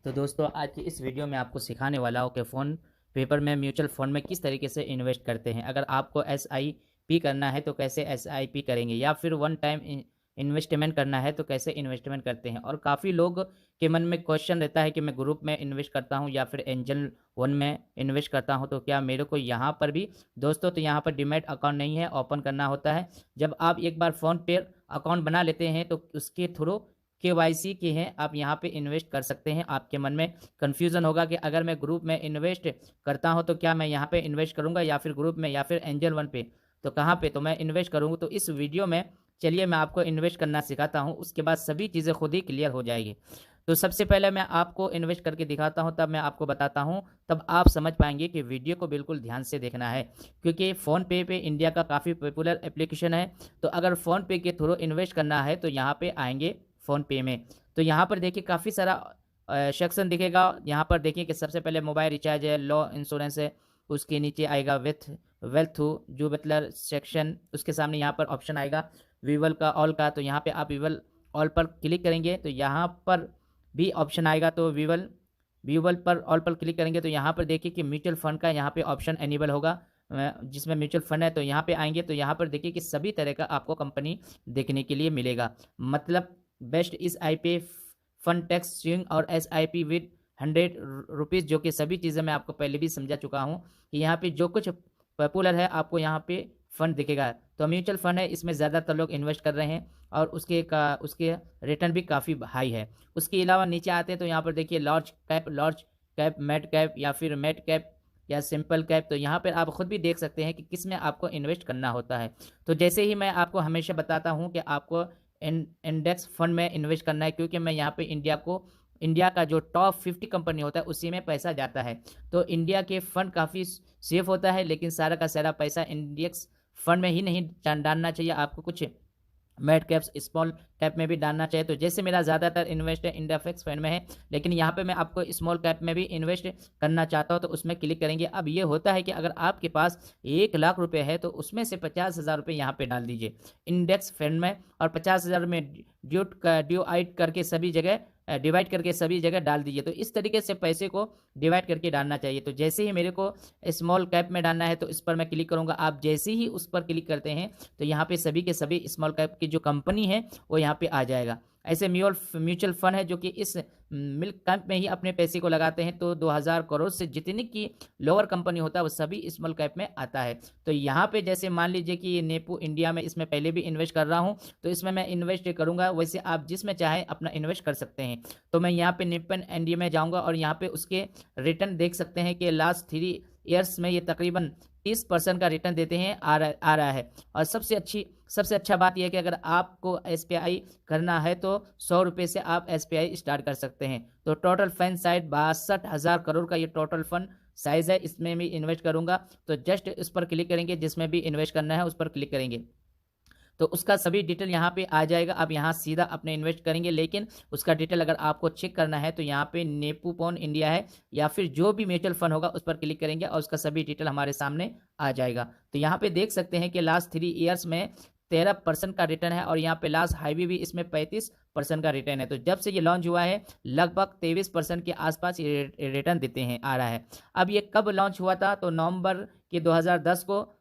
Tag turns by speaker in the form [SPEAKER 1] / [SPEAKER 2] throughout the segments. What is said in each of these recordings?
[SPEAKER 1] तो दोस्तों आज की इस वीडियो में आपको सिखाने वाला हूँ कि फ़ोन पेपर में म्यूचुअल फ़ंड में किस तरीके से इन्वेस्ट करते हैं। अगर आपको एसआईपी करना है तो कैसे एसआईपी करेंगे, या फिर वन टाइम इन्वेस्टमेंट करना है तो कैसे इन्वेस्टमेंट करते हैं। और काफ़ी लोग के मन में क्वेश्चन रहता है कि मैं ग्रुप में इन्वेस्ट करता हूँ या फिर एंजल वन में इन्वेस्ट करता हूँ, तो क्या मेरे को यहाँ पर भी दोस्तों, तो यहाँ पर डीमैट अकाउंट नहीं है, ओपन करना होता है। जब आप एक बार फ़ोन पे अकाउंट बना लेते हैं तो उसके थ्रू केवाईसी के हैं आप यहाँ पे इन्वेस्ट कर सकते हैं। आपके मन में कन्फ्यूज़न होगा कि अगर मैं ग्रुप में इन्वेस्ट करता हूँ तो क्या मैं यहाँ पे इन्वेस्ट करूँगा या फिर ग्रुप में या फिर एंजल वन पे, तो कहाँ पे तो मैं इन्वेस्ट करूँगा। तो इस वीडियो में चलिए मैं आपको इन्वेस्ट करना सिखाता हूँ, उसके बाद सभी चीज़ें खुद ही क्लियर हो जाएगी। तो सबसे पहले मैं आपको इन्वेस्ट करके दिखाता हूँ, तब मैं आपको बताता हूँ, तब आप समझ पाएंगे कि वीडियो को बिल्कुल ध्यान से देखना है, क्योंकि फ़ोनपे पे इंडिया का काफ़ी पॉपुलर एप्लीकेशन है। तो अगर फ़ोनपे के थ्रू इन्वेस्ट करना है तो यहाँ पे आएंगे फ़ोनपे में। तो यहाँ पर देखिए काफ़ी सारा सेक्शन दिखेगा। यहाँ पर देखिए कि सबसे पहले मोबाइल रिचार्ज है, लॉ इंश्योरेंस है, उसके नीचे आएगा विथ वेल्थ जो मतलब सेक्शन, उसके सामने यहाँ पर ऑप्शन आएगा वीवल का ऑल का। तो यहाँ पे आप वीवल ऑल पर क्लिक करेंगे तो यहाँ पर भी ऑप्शन आएगा। तो वीवल वीवल पर ऑल पर क्लिक करेंगे तो यहाँ पर देखिए कि म्यूचुअल फंड का यहाँ पे ऑप्शन एनेबल होगा, जिसमें म्यूचुअल फंड है। तो यहाँ पे आएंगे तो यहाँ पर देखिए कि सभी तरह का आपको कंपनी देखने के लिए मिलेगा। मतलब बेस्ट इस आई पे फंड टैक्स स्विंग और S I P with 100 rupees, जो कि सभी चीज़ें मैं आपको पहले भी समझा चुका हूँ कि यहाँ पे जो कुछ पॉपुलर है आपको यहाँ पे फंड दिखेगा। तो म्यूचुअल फंड है, इसमें ज़्यादातर लोग इन्वेस्ट कर रहे हैं और उसके रिटर्न भी काफ़ी हाई है। उसके अलावा नीचे आते हैं तो यहाँ पर देखिए लार्ज कैप, मिड कैप या फिर मिड कैप या सिंपल कैप। तो यहाँ पर आप खुद भी देख सकते हैं कि किस में आपको इन्वेस्ट करना होता है। तो जैसे ही मैं आपको हमेशा बताता हूँ कि आपको इंडेक्स फंड में इन्वेस्ट करना है, क्योंकि मैं यहाँ पे इंडिया का जो टॉप 50 कंपनी होता है उसी में पैसा जाता है। तो इंडिया के फंड काफ़ी सेफ होता है, लेकिन सारा का सारा पैसा इंडेक्स फंड में ही नहीं डालना चाहिए, आपको कुछ मिड कैप्स स्मॉल कैप में भी डालना चाहिए। तो जैसे मेरा ज़्यादातर इन्वेस्ट है इंडेक्स फंड में है, लेकिन यहाँ पे मैं आपको स्मॉल कैप में भी इन्वेस्ट करना चाहता हूँ, तो उसमें क्लिक करेंगे। अब ये होता है कि अगर आपके पास 1 लाख रुपए है तो उसमें से 50,000 रुपये यहाँ पे डाल दीजिए इंडेक्स फंड में, और 50,000 में डिवाइड करके सभी जगह डाल दीजिए। तो इस तरीके से पैसे को डिवाइड करके डालना चाहिए। तो जैसे ही मेरे को स्मॉल कैप में डालना है तो इस पर मैं क्लिक करूंगा। आप जैसे ही उस पर क्लिक करते हैं तो यहाँ पे सभी के सभी स्मॉल कैप की जो कंपनी है वो यहाँ पे आ जाएगा। ऐसे म्यूचुअल फंड है जो कि इस मिल्क कैंप में ही अपने पैसे को लगाते हैं। तो 2000 करोड़ से जितनी की लोअर कंपनी होता है वो सभी स्मॉल कैप में आता है। तो यहाँ पे जैसे मान लीजिए कि ये नेपू इंडिया में, इसमें पहले भी इन्वेस्ट कर रहा हूँ तो इसमें मैं इन्वेस्ट करूँगा। वैसे आप जिसमें चाहे अपना इन्वेस्ट कर सकते हैं। तो मैं यहाँ पे निप्पन इंडिया में जाऊँगा और यहाँ पे उसके रिटर्न देख सकते हैं कि लास्ट 3 ईयर्स में ये तकरीबन 30% का रिटर्न देते हैं आ रहा है। और सबसे अच्छा बात यह है कि अगर आपको एसपीआई करना है तो 100 रुपये से आप एसपीआई स्टार्ट कर सकते हैं। तो टोटल फंड साइज 62,000 करोड़ का ये टोटल फंड साइज है, इसमें भी इन्वेस्ट करूंगा। तो जस्ट इस पर क्लिक करेंगे, जिसमें भी इन्वेस्ट करना है उस पर क्लिक करेंगे तो उसका सभी डिटेल यहाँ पे आ जाएगा। आप यहाँ सीधा अपने इन्वेस्ट करेंगे, लेकिन उसका डिटेल अगर आपको चेक करना है तो यहाँ पे नेपूपॉन इंडिया है या फिर जो भी म्यूचुअल फंड होगा उस पर क्लिक करेंगे और उसका सभी डिटेल हमारे सामने आ जाएगा। तो यहाँ पे देख सकते हैं कि लास्ट 3 ईयर्स में 13% का रिटर्न है, और यहाँ पे लास्ट हाईवे भी इसमें 35% का रिटर्न है। तो जब से ये लॉन्च हुआ है लगभग 23% के आसपास ये रिटर्न देते हैं आ रहा है। अब ये कब लॉन्च हुआ था तो नवंबर के 2010 को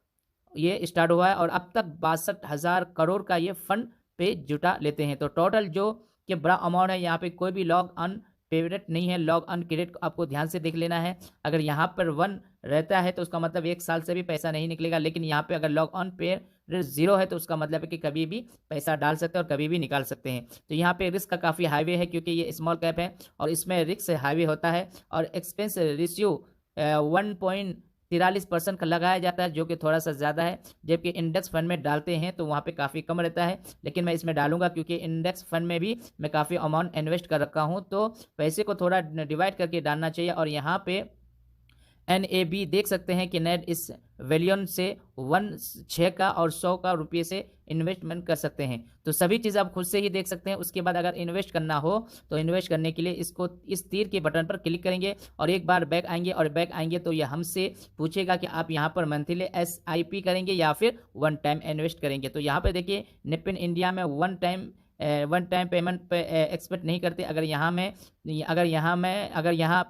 [SPEAKER 1] ये स्टार्ट हुआ है, और अब तक 62,000 करोड़ का ये फंड पे जुटा लेते हैं। तो टोटल जो कि बड़ा अमाउंट है, यहाँ पे कोई भी लॉग अन पेड नहीं है, लॉग अन क्रेडिट आपको ध्यान से देख लेना है। अगर यहाँ पर 1 रहता है तो उसका मतलब 1 साल से भी पैसा नहीं निकलेगा, लेकिन यहाँ पे अगर लॉग ऑन पे 0 है तो उसका मतलब है कि कभी भी पैसा डाल सकते हैं और कभी भी निकाल सकते हैं। तो यहाँ पे रिस्क का काफ़ी हाईवे है, क्योंकि ये स्मॉल कैप है और इसमें रिस्क हाईवे होता है। और एक्सपेंस रेशियो 1.43% का लगाया जाता है, जो कि थोड़ा सा ज़्यादा है। जबकि इंडेक्स फंड में डालते हैं तो वहाँ पे काफ़ी कम रहता है, लेकिन मैं इसमें डालूंगा क्योंकि इंडेक्स फंड में भी मैं काफ़ी अमाउंट इन्वेस्ट कर रखा हूँ। तो पैसे को थोड़ा डिवाइड करके डालना चाहिए। और यहाँ पे NAB देख सकते हैं कि नेट इस वैल्यून से 6 का और 100 का रुपये से इन्वेस्टमेंट कर सकते हैं। तो सभी चीज़ आप खुद से ही देख सकते हैं। उसके बाद अगर इन्वेस्ट करना हो तो इन्वेस्ट करने के लिए इसको इस तीर के बटन पर क्लिक करेंगे और एक बार बैक आएंगे तो ये हमसे पूछेगा कि आप यहाँ पर मंथली SIP करेंगे या फिर वन टाइम इन्वेस्ट करेंगे। तो यहाँ पर देखिए निप्पन इंडिया में one time one time payment पे एक्सपेक्ट नहीं करते। अगर यहाँ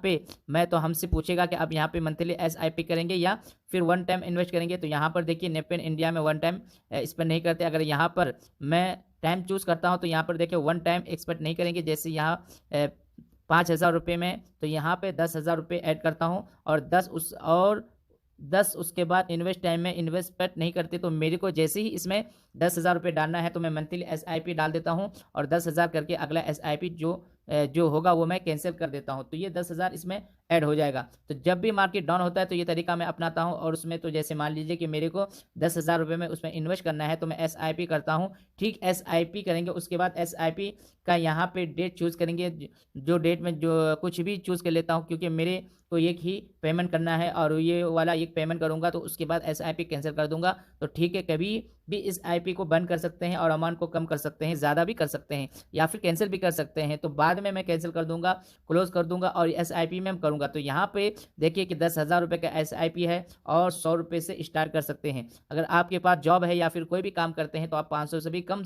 [SPEAKER 1] पे मैं तो हमसे पूछेगा कि आप यहाँ पे मंथली एसआईपी करेंगे या फिर वन टाइम इन्वेस्ट करेंगे। तो यहाँ पर देखिए नेपेन इंडिया में वन टाइम स्पेंड नहीं करते। अगर यहाँ पर मैं टाइम चूज़ करता हूँ तो यहाँ पर देखिए वन टाइम एक्सपेक्ट नहीं करेंगे। जैसे यहाँ 5,000 रुपये में, तो यहाँ पे 10,000 रुपये ऐड करता हूँ और 10 उसके बाद इन्वेस्ट टाइम में इन्वेस्टमेंट नहीं करते। तो मेरे को जैसे ही इसमें 10,000 रुपये डालना है तो मैं मंथली एसआईपी डाल देता हूँ और 10,000 करके अगला एसआईपी जो होगा वो मैं कैंसिल कर देता हूँ। तो ये 10,000 इसमें ऐड हो जाएगा। तो जब भी मार्केट डाउन होता है तो ये तरीका मैं अपनाता हूँ। और उसमें तो जैसे मान लीजिए कि मेरे को 10,000 रुपये में उसमें इन्वेस्ट करना है तो मैं एसआईपी करता हूँ। ठीक एसआईपी करेंगे, उसके बाद एसआईपी का यहाँ पे डेट चूज़ करेंगे। जो डेट में जो कुछ भी चूज़ कर लेता हूँ, क्योंकि मेरे को एक ही पेमेंट करना है और ये वाला एक पेमेंट करूँगा तो उसके बाद एसआईपी कैंसिल कर दूंगा। तो ठीक है, कभी भी इस आईपी को बंद कर सकते हैं और अमाउंट को कम कर सकते हैं, ज़्यादा भी कर सकते हैं या फिर कैंसिल भी कर सकते हैं। तो बाद में मैं कैंसिल कर दूंगा, क्लोज कर दूंगा और एसआईपी में करूंगा। तो यहाँ पे देखिए कि 10,000 रुपये का एसआईपी है और 100 रुपये से स्टार्ट कर सकते हैं। अगर आपके पास जॉब है या फिर कोई भी काम करते हैं तो आप 500 से भी कम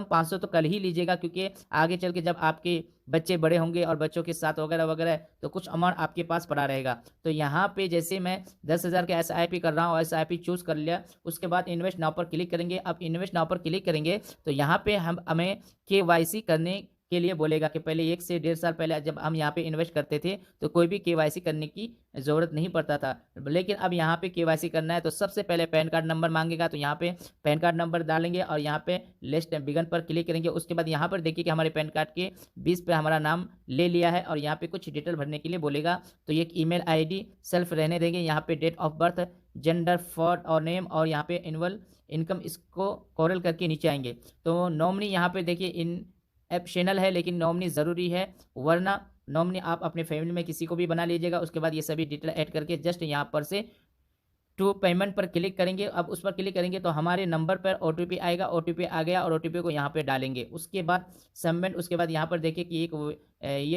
[SPEAKER 1] 500 तो कल ही लीजिएगा, क्योंकि आगे चल के जब आपके बच्चे बड़े होंगे और बच्चों के साथ वगैरह वगैरह तो कुछ अमाउंट आपके पास पड़ा रहेगा। तो यहाँ पे जैसे मैं 10,000 का एसआईपी कर रहा हूँ, एसआईपी चूज़ कर लिया, उसके बाद इन्वेस्ट नाउ पर क्लिक करेंगे। अब इन्वेस्ट नाउ पर क्लिक करेंगे तो यहाँ पे हमें केवाईसी करने के लिए बोलेगा कि पहले 1 से 1.5 साल पहले जब हम यहाँ पे इन्वेस्ट करते थे तो कोई भी केवाईसी करने की ज़रूरत नहीं पड़ता था, लेकिन अब यहाँ पे केवाईसी करना है तो सबसे पहले पैन कार्ड नंबर मांगेगा। तो यहाँ पे पैन कार्ड नंबर डालेंगे और यहाँ पे लिस्ट बिगन पर क्लिक करेंगे। उसके बाद यहाँ पर देखिए कि हमारे पैन कार्ड के 20 पे हमारा नाम ले लिया है और यहाँ पे कुछ डिटेल भरने के लिए बोलेगा। तो एक ईमेल आईडी सेल्फ रहने देंगे, यहाँ पे date of birth, gender, for और नेम और यहाँ पे एनुअल इनकम इसको कोरल करके नीचे आएंगे। तो नॉमिनी यहाँ पे देखिए इन ऑप्शनल है लेकिन नॉमिनी ज़रूरी है, वरना नॉमिनी आप अपने फैमिली में किसी को भी बना लीजिएगा। उसके बाद ये सभी डिटेल ऐड करके जस्ट यहाँ पर से टू पेमेंट पर क्लिक करेंगे। अब उस पर क्लिक करेंगे तो हमारे नंबर पर ओटीपी आएगा, ओटीपी आ गया और ओटीपी को यहाँ पे डालेंगे। उसके बाद सबमिट, उसके बाद यहाँ पर देखिए कि ये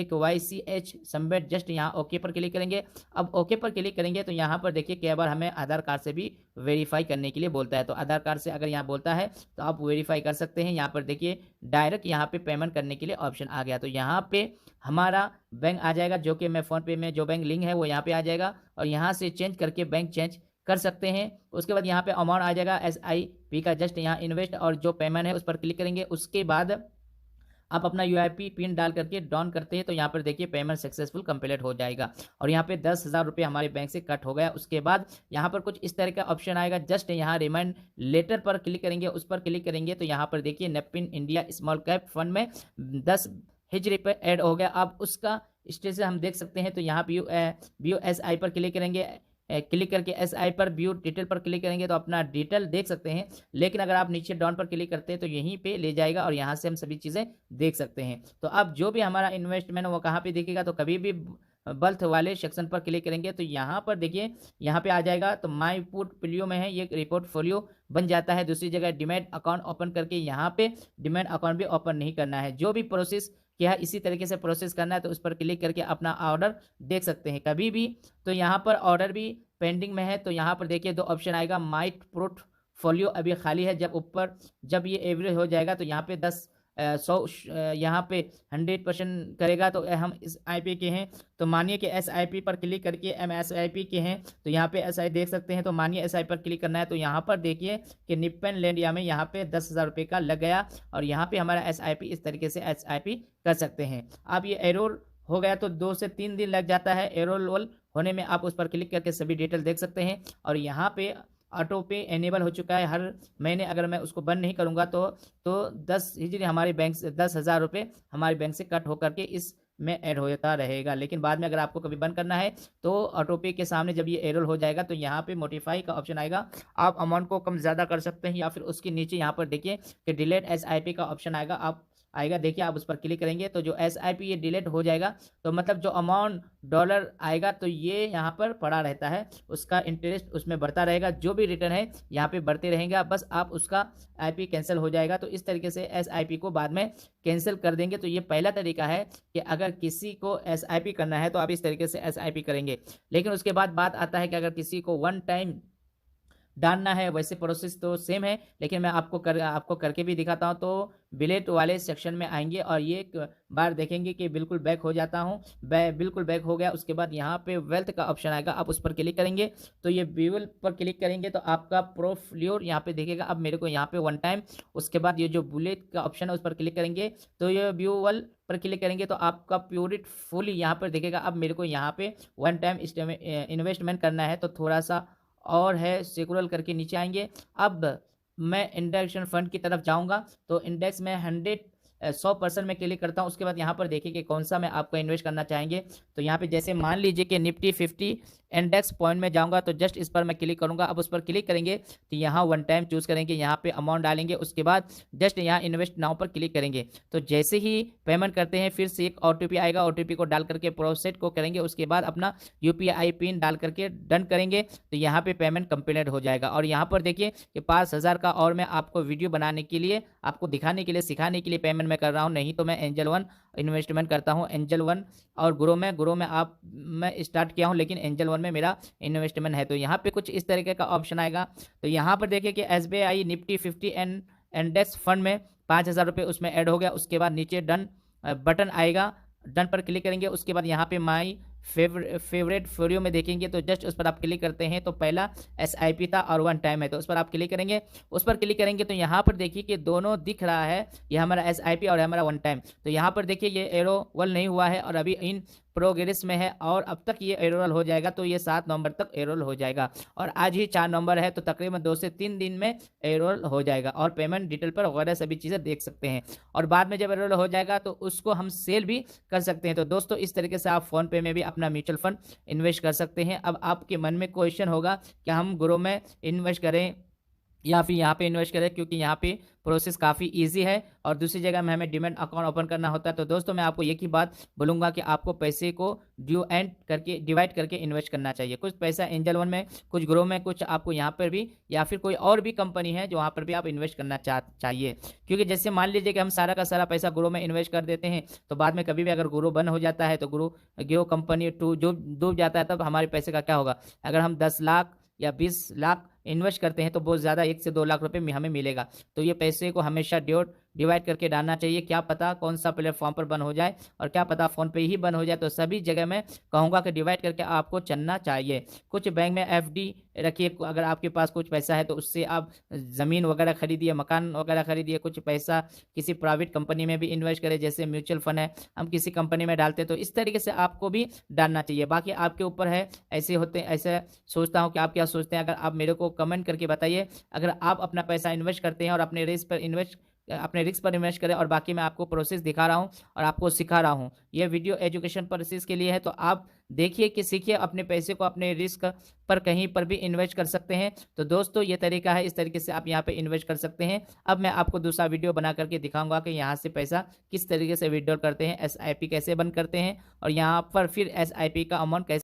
[SPEAKER 1] YCH सबमिट, जस्ट यहाँ ओके पर क्लिक करेंगे। अब ओके पर क्लिक करेंगे तो यहाँ पर देखिए कई बार हमें आधार कार्ड से भी वेरीफाई करने के लिए बोलता है। तो आधार कार्ड से अगर यहाँ बोलता है तो आप वेरीफाई कर सकते हैं। यहाँ पर देखिए डायरेक्ट यहाँ पे पेमेंट करने के लिए ऑप्शन आ गया। तो यहाँ पे हमारा बैंक आ जाएगा, जो कि मैं फ़ोनपे में जो बैंक लिंक है वो यहाँ पे आ जाएगा और यहाँ से चेंज करके बैंक चेंज कर सकते हैं। उसके बाद यहाँ पे अमाउंट आ जाएगा एसआईपी का, जस्ट यहाँ इन्वेस्ट और जो पेमेंट है उस पर क्लिक करेंगे। उसके बाद आप अपना यूआईपी पिन डाल करके डाउन करते हैं तो यहाँ पर देखिए पेमेंट सक्सेसफुल कंप्लीट हो जाएगा और यहाँ पे 10,000 रुपये हमारे बैंक से कट हो गया। उसके बाद यहाँ पर कुछ इस तरह का ऑप्शन आएगा, जस्ट यहाँ रिमाइंड लेटर पर क्लिक करेंगे। उस पर क्लिक करेंगे तो यहाँ पर देखिए नेपिन इंडिया स्मॉल कैप फंड में 10 हिजरी पर ऐड हो गया। अब उसका स्टेटस हम देख सकते हैं। तो यहाँ व्यू एसआई पर क्लिक करेंगे, क्लिक करके एसआई पर व्यू डिटेल पर क्लिक करेंगे तो अपना डिटेल देख सकते हैं। लेकिन अगर आप नीचे डाउन पर क्लिक करते हैं तो यहीं पे ले जाएगा और यहाँ से हम सभी चीज़ें देख सकते हैं। तो अब जो भी हमारा इन्वेस्टमेंट वो कहाँ पे दिखेगा, तो कभी भी बल्थ वाले सेक्शन पर क्लिक करेंगे तो यहाँ पर देखिए यहाँ पे आ जाएगा। तो माई पोर्टफोलियो में है, ये पोर्टफोलियो बन जाता है। दूसरी जगह डिमैट अकाउंट ओपन करके यहाँ पे डिमैट अकाउंट भी ओपन नहीं करना है, जो भी प्रोसेस क्या है इसी तरीके से प्रोसेस करना है। तो उस पर क्लिक करके अपना ऑर्डर देख सकते हैं कभी भी। तो यहाँ पर ऑर्डर भी पेंडिंग में है तो यहाँ पर देखिए 2 ऑप्शन आएगा, माई पोर्टफोलियो अभी खाली है। जब ये एवरेज हो जाएगा तो यहाँ पे 100 यहाँ पे 100% करेगा। तो हम इस आईपी के हैं तो मानिए कि एसआईपी पर क्लिक करके एमएसआईपी के हैं तो यहाँ पे एसआई देख सकते हैं। तो मानिए एसआई पर क्लिक करना है तो यहाँ पर देखिए कि निप्पन लैंडिया में यहाँ पे 10,000 रुपये का लग गया और यहाँ पे हमारा एसआईपी इस तरीके से एसआईपी कर सकते हैं। अब ये एरोर हो गया तो 2 से 3 दिन लग जाता है एरोल होने में। आप उस पर क्लिक करके सभी डिटेल देख सकते हैं और यहाँ पे ऑटो पे एनेबल हो चुका है हर महीने। अगर मैं उसको बंद नहीं करूँगा तो 10 हिजरी हमारे बैंक से 10,000 रुपये हमारे बैंक से कट होकर के इस में ऐड होता रहेगा। लेकिन बाद में अगर आपको कभी बंद करना है तो ऑटो पे के सामने जब ये एरर हो जाएगा तो यहाँ पे मोडिफाई का ऑप्शन आएगा, आप अमाउंट को कम ज़्यादा कर सकते हैं या फिर उसके नीचे यहाँ पर देखिए कि डिलीट एसआईपी का ऑप्शन आएगा देखिए आप उस पर क्लिक करेंगे तो जो एसआईपी ये डिलीट हो जाएगा। तो मतलब जो अमाउंट डॉलर आएगा तो ये यहाँ पर पड़ा रहता है, उसका इंटरेस्ट उसमें बढ़ता रहेगा, जो भी रिटर्न है यहाँ पे बढ़ते रहेंगे, बस आप उसका आईपी कैंसिल हो जाएगा। तो इस तरीके से एसआईपी को बाद में कैंसिल कर देंगे। तो ये पहला तरीका है कि अगर किसी को एसआईपी करना है तो आप इस तरीके से एसआईपी करेंगे। लेकिन उसके बाद बात आता है कि अगर किसी को वन टाइम डालना है, वैसे प्रोसेस तो सेम है, लेकिन मैं आपको करके भी दिखाता हूँ। तो बिलेट वाले सेक्शन में आएँगे और ये एक बार देखेंगे कि बिल्कुल बैक हो जाता हूँ। बिल्कुल बैक हो गया, उसके बाद यहाँ पे वेल्थ का ऑप्शन आएगा, आप उस पर क्लिक करेंगे। तो ये व्यू पर क्लिक करेंगे तो आपका पोर्टफोलियो यहाँ पे दिखेगा। अब मेरे को यहाँ पे वन टाइम, उसके बाद ये जो बुलेट का ऑप्शन है उस पर क्लिक करेंगे, तो ये व्यू वाल पर क्लिक करेंगे तो आपका प्योरिट फुल यहाँ पर दिखेगा। अब मेरे को यहाँ पे वन टाइम इन्वेस्टमेंट करना है, तो थोड़ा सा और है, सिक्योरल करके नीचे आएंगे। अब मैं इंडेक्स फंड की तरफ जाऊंगा, तो इंडेक्स में 100% में क्लिक करता हूं। उसके बाद यहाँ पर देखिए कि कौन सा मैं आपको इन्वेस्ट करना चाहेंगे। तो यहाँ पे जैसे मान लीजिए कि निफ्टी 50 इंडेक्स पॉइंट में जाऊंगा, तो जस्ट इस पर मैं क्लिक करूंगा। अब उस पर क्लिक करेंगे तो यहाँ वन टाइम चूज करेंगे, यहाँ पे अमाउंट डालेंगे, उसके बाद जस्ट यहाँ इन्वेस्ट नाउ पर क्लिक करेंगे। तो जैसे ही पेमेंट करते हैं फिर से एक OTP आएगा, OTP को डाल करके प्रोसेस को करेंगे, उसके बाद अपना UPI पिन डाल करके डन करेंगे, तो यहाँ पे पेमेंट कंप्लीट हो जाएगा। और यहाँ पर देखिए कि 5,000 का और मैं आपको वीडियो बनाने के लिए, आपको दिखाने के लिए, सिखाने के लिए पेमेंट मैं कर रहा हूँ। नहीं तो मैं एंजल वन इन्वेस्टमेंट करता हूँ, एंजल वन और ग्रो में आप मैं स्टार्ट किया हूँ, लेकिन एंजल वन में मेरा इन्वेस्टमेंट है। तो यहाँ पे कुछ इस तरीके का ऑप्शन आएगा। तो यहाँ पर देखिए कि SBI निफ्टी 50 इंडेक्स फंड में 5,000 रुपये उसमें ऐड हो गया। उसके बाद नीचे डन बटन आएगा, डन पर क्लिक करेंगे। उसके बाद यहाँ पे माई फेवरेट फोरियो में देखेंगे, तो जस्ट उस पर आप क्लिक करते हैं। तो पहला SIP था और वन टाइम है, तो उस पर आप क्लिक करेंगे। उस पर क्लिक करेंगे तो यहाँ पर देखिए कि दोनों दिख रहा है, ये हमारा SIP और हमारा वन टाइम। तो यहाँ पर देखिए ये एरो वल नहीं हुआ है और अभी इन प्रोग्रेस में है, और अब तक ये एरोल हो जाएगा। तो ये 7 नवंबर तक एरोल हो जाएगा, और आज ही 4 नवंबर है, तो तकरीबन 2 से 3 दिन में एरोल हो जाएगा। और पेमेंट डिटेल पर वगैरह सभी चीज़ें देख सकते हैं, और बाद में जब एरोल हो जाएगा तो उसको हम सेल भी कर सकते हैं। तो दोस्तों इस तरीके से आप फ़ोन पे में भी अपना म्यूचुअल फंड इन्वेस्ट कर सकते हैं। अब आपके मन में क्वेश्चन होगा कि हम ग्रो में इन्वेस्ट करें या फिर यहाँ पे इन्वेस्ट करें, क्योंकि यहाँ पे प्रोसेस काफ़ी इजी है और दूसरी जगह में हमें डीमैट अकाउंट ओपन करना होता है। तो दोस्तों मैं आपको एक ही बात बोलूँगा कि आपको पैसे को डिवाइड करके इन्वेस्ट करना चाहिए। कुछ पैसा एंजल वन में, कुछ ग्रो में, कुछ आपको यहाँ पर भी या फिर कोई और भी कंपनी है जो वहाँ पर भी आप इन्वेस्ट करना चाहिए। क्योंकि जैसे मान लीजिए कि हम सारा का सारा पैसा ग्रो में इन्वेस्ट कर देते हैं, तो बाद में कभी भी अगर ग्रो बंद हो जाता है, तो ग्रो कंपनी जो डूब जाता है, तब हमारे पैसे का क्या होगा। अगर हम 10 लाख या 20 लाख इन्वेस्ट करते हैं तो बहुत ज़्यादा 1 से 2 लाख रुपए हमें मिलेगा। तो ये पैसे को हमेशा डिवाइड करके डालना चाहिए। क्या पता कौन सा प्लेटफॉर्म पर बंद हो जाए, और क्या पता फ़ोन पे ही बंद हो जाए। तो सभी जगह मैं कहूँगा कि डिवाइड करके आपको चलना चाहिए। कुछ बैंक में FD रखिए, अगर आपके पास कुछ पैसा है तो उससे आप ज़मीन वगैरह खरीदिए, मकान वगैरह खरीदिए। कुछ पैसा किसी प्राइवेट कंपनी में भी इन्वेस्ट करें, जैसे म्यूचुअल फंड है, हम किसी कंपनी में डालते हैं, तो इस तरीके से आपको भी डालना चाहिए। बाकी आपके ऊपर है, ऐसे सोचता हूँ कि आप क्या सोचते हैं। अगर आप मेरे को कमेंट करके बताइए, अगर आप अपना पैसा इन्वेस्ट करते हैं और अपने रिस्क पर इन्वेस्ट करें। और बाकी मैं आपको प्रोसेस दिखा रहा हूं और आपको सिखा रहा हूं। यह वीडियो एजुकेशन पर्पसेस के लिए है, तो आप देखिए कि सीखिए, अपने पैसे को अपने रिस्क पर कहीं पर भी इन्वेस्ट कर सकते हैं। तो दोस्तों ये तरीका है, इस तरीके से आप यहां पे इन्वेस्ट कर सकते हैं। अब मैं आपको दूसरा वीडियो बना करके दिखाऊंगा कि यहां से पैसा किस तरीके से विड्रॉल करते हैं, SIP कैसे बंद करते हैं, और यहाँ पर फिर SIP का अमाउंट कैसे